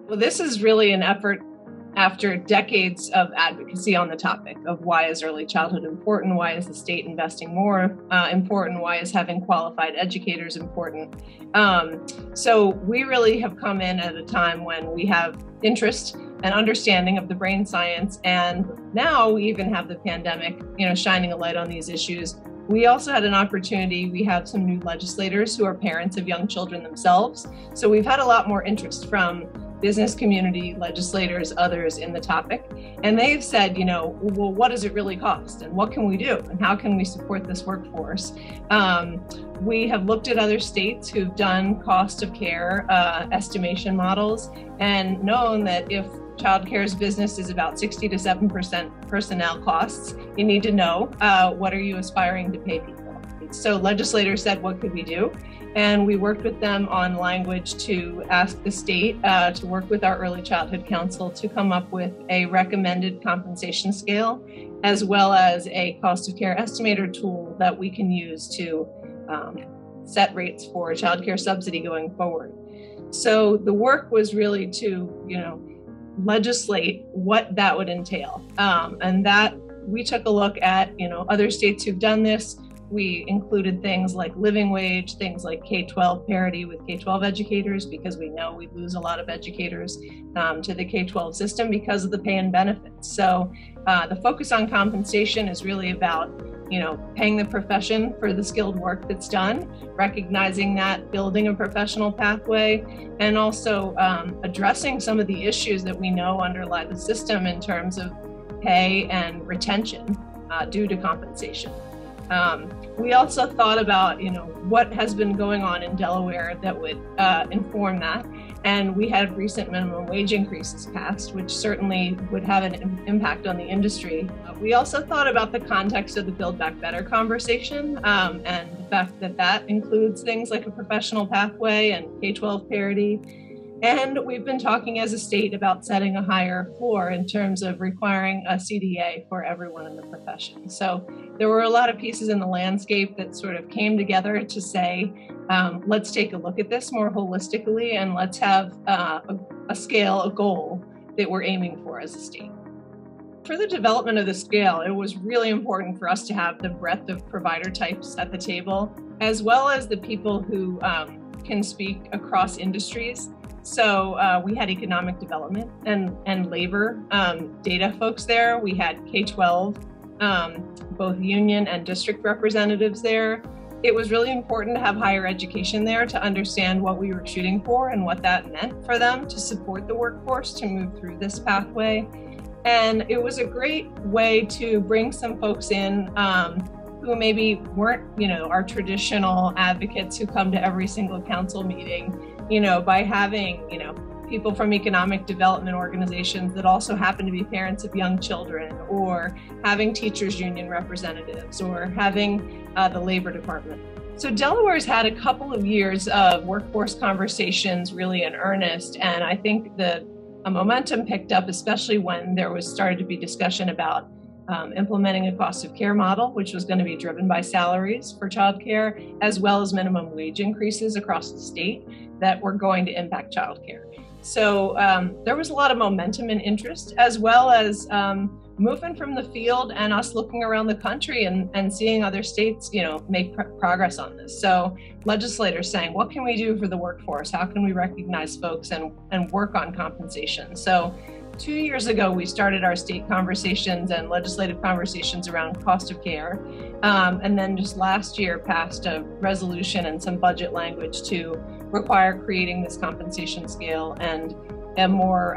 Well, this is really an effort after decades of advocacy on the topic of why is early childhood important, why is the state investing more important, why is having qualified educators important. So we really have come in at a time when we have interest and understanding of the brain science, and now we even have the pandemic, shining a light on these issues. We also had an opportunity. We have some new legislators who are parents of young children themselves. So we've had a lot more interest from business community, legislators, others in the topic. And they've said, well, what does it really cost? And what can we do? And how can we support this workforce? We have looked at other states who've done cost of care estimation models and known that if child care's business is about 60 to 7% personnel costs, you need to know what are you aspiring to pay people. So legislators said, what could we do? And we worked with them on language to ask the state to work with our Early Childhood Council to come up with a recommended compensation scale, as well as a cost of care estimator tool that we can use to set rates for child care subsidy going forward. So the work was really to, legislate what that would entail. And that we took a look at, other states who've done this. We included things like living wage, things like K-12 parity with K-12 educators, because we know we lose a lot of educators to the K-12 system because of the pay and benefits. So the focus on compensation is really about, paying the profession for the skilled work that's done, recognizing that, building a professional pathway, and also addressing some of the issues that we know underlie the system in terms of pay and retention due to compensation. We also thought about, what has been going on in Delaware that would inform that. And we had recent minimum wage increases passed, which certainly would have an impact on the industry. We also thought about the context of the Build Back Better conversation and the fact that that includes things like a professional pathway and K-12 parity. And we've been talking as a state about setting a higher floor in terms of requiring a CDA for everyone in the profession. So there were a lot of pieces in the landscape that sort of came together to say, let's take a look at this more holistically and let's have a scale, a goal that we're aiming for as a state. For the development of the scale, it was really important for us to have the breadth of provider types at the table, as well as the people who can speak across industries. So we had economic development and labor data folks there. We had K-12, both union and district representatives there. It was really important to have higher education there to understand what we were shooting for and what that meant for them to support the workforce to move through this pathway. And it was a great way to bring some folks in who maybe weren't, our traditional advocates who come to every single council meeting, by having, people from economic development organizations that also happen to be parents of young children, or having teachers union representatives, or having the labor department. So Delaware's had a couple of years of workforce conversations really in earnest, and I think a momentum picked up, especially when there started to be discussion about implementing a cost of care model, which was going to be driven by salaries for childcare, as well as minimum wage increases across the state that were going to impact childcare. So there was a lot of momentum and interest, as well as movement from the field and us looking around the country and seeing other states, make progress on this. So legislators saying, what can we do for the workforce? How can we recognize folks and work on compensation? So 2 years ago, we started our state conversations and legislative conversations around cost of care. And then just last year passed a resolution and some budget language to require creating this compensation scale and a more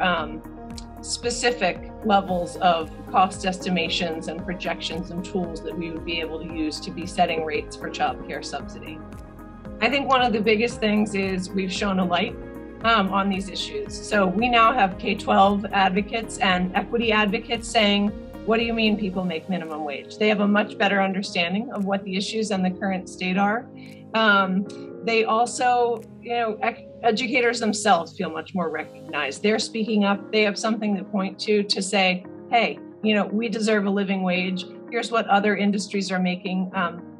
specific levels of cost estimations and projections and tools that we would be able to use to be setting rates for child care subsidy. I think one of the biggest things is we've shown a light on these issues. So we now have K-12 advocates and equity advocates saying, what do you mean people make minimum wage? They have a much better understanding of what the issues in the current state are. They also, educators themselves feel much more recognized. They're speaking up. They have something to point to say, hey, we deserve a living wage. Here's what other industries are making,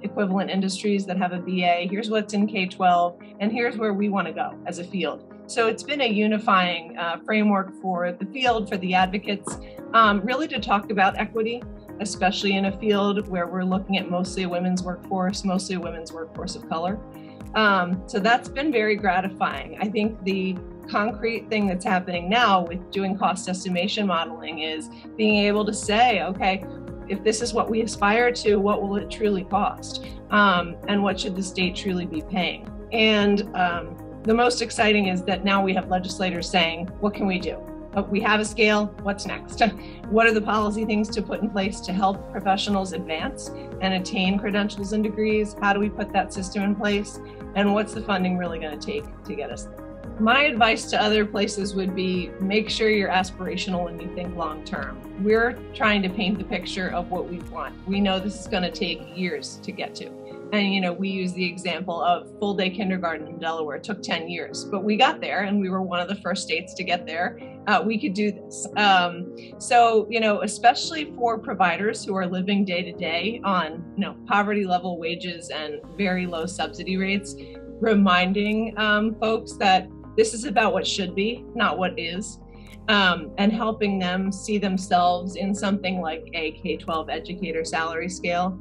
equivalent industries that have a BA. Here's what's in K-12, and here's where we want to go as a field. So it's been a unifying framework for the field, for the advocates, really to talk about equity, especially in a field where we're looking at mostly a women's workforce of color. So that's been very gratifying. I think the concrete thing that's happening now with doing cost estimation modeling is being able to say, okay, if this is what we aspire to, what will it truly cost? And what should the state truly be paying? And the most exciting is that now we have legislators saying, what can we do? We have a scale, what's next? What are the policy things to put in place to help professionals advance and attain credentials and degrees? How do we put that system in place? And what's the funding really going to take to get us there? My advice to other places would be make sure you're aspirational when you think long term. We're trying to paint the picture of what we want. We know this is going to take years to get to. And, we use the example of full day kindergarten in Delaware. It took 10 years, but we got there and we were one of the first states to get there. We could do this. So, especially for providers who are living day to day on, poverty level wages and very low subsidy rates, reminding folks that this is about what should be, not what is, and helping them see themselves in something like a K-12 educator salary scale.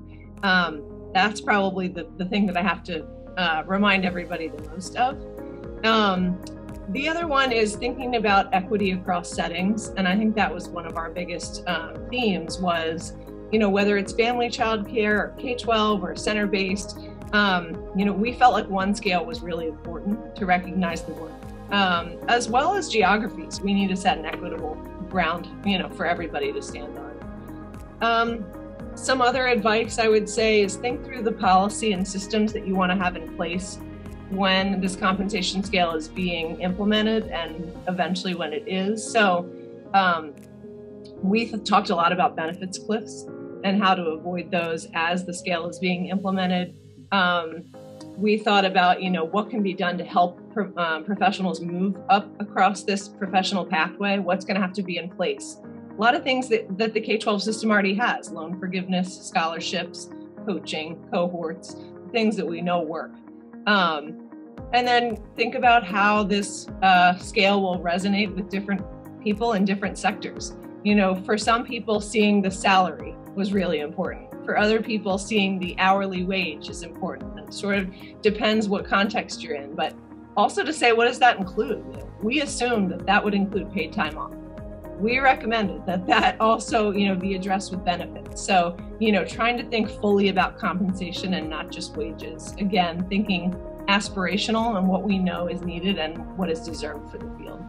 That's probably the thing that I have to remind everybody the most of. The other one is thinking about equity across settings. And I think that was one of our biggest themes was, whether it's family child care or K-12 or center-based, we felt like one scale was really important to recognize the work, as well as geographies. We need to set an equitable ground, for everybody to stand on. Some other advice I would say is think through the policy and systems that you want to have in place when this compensation scale is being implemented and eventually when it is. So we've talked a lot about benefits cliffs and how to avoid those as the scale is being implemented. We thought about, what can be done to help professionals move up across this professional pathway. What's going to have to be in place? A lot of things that the K-12 system already has: loan forgiveness, scholarships, coaching, cohorts, things that we know work. And then think about how this scale will resonate with different people in different sectors. For some people, seeing the salary was really important. For other people, seeing the hourly wage is important. It sort of depends what context you're in, but also to say, what does that include? We assumed that would include paid time off. We recommended that also, be addressed with benefits. So, trying to think fully about compensation and not just wages. Again, thinking aspirational and what we know is needed and what is deserved for the field.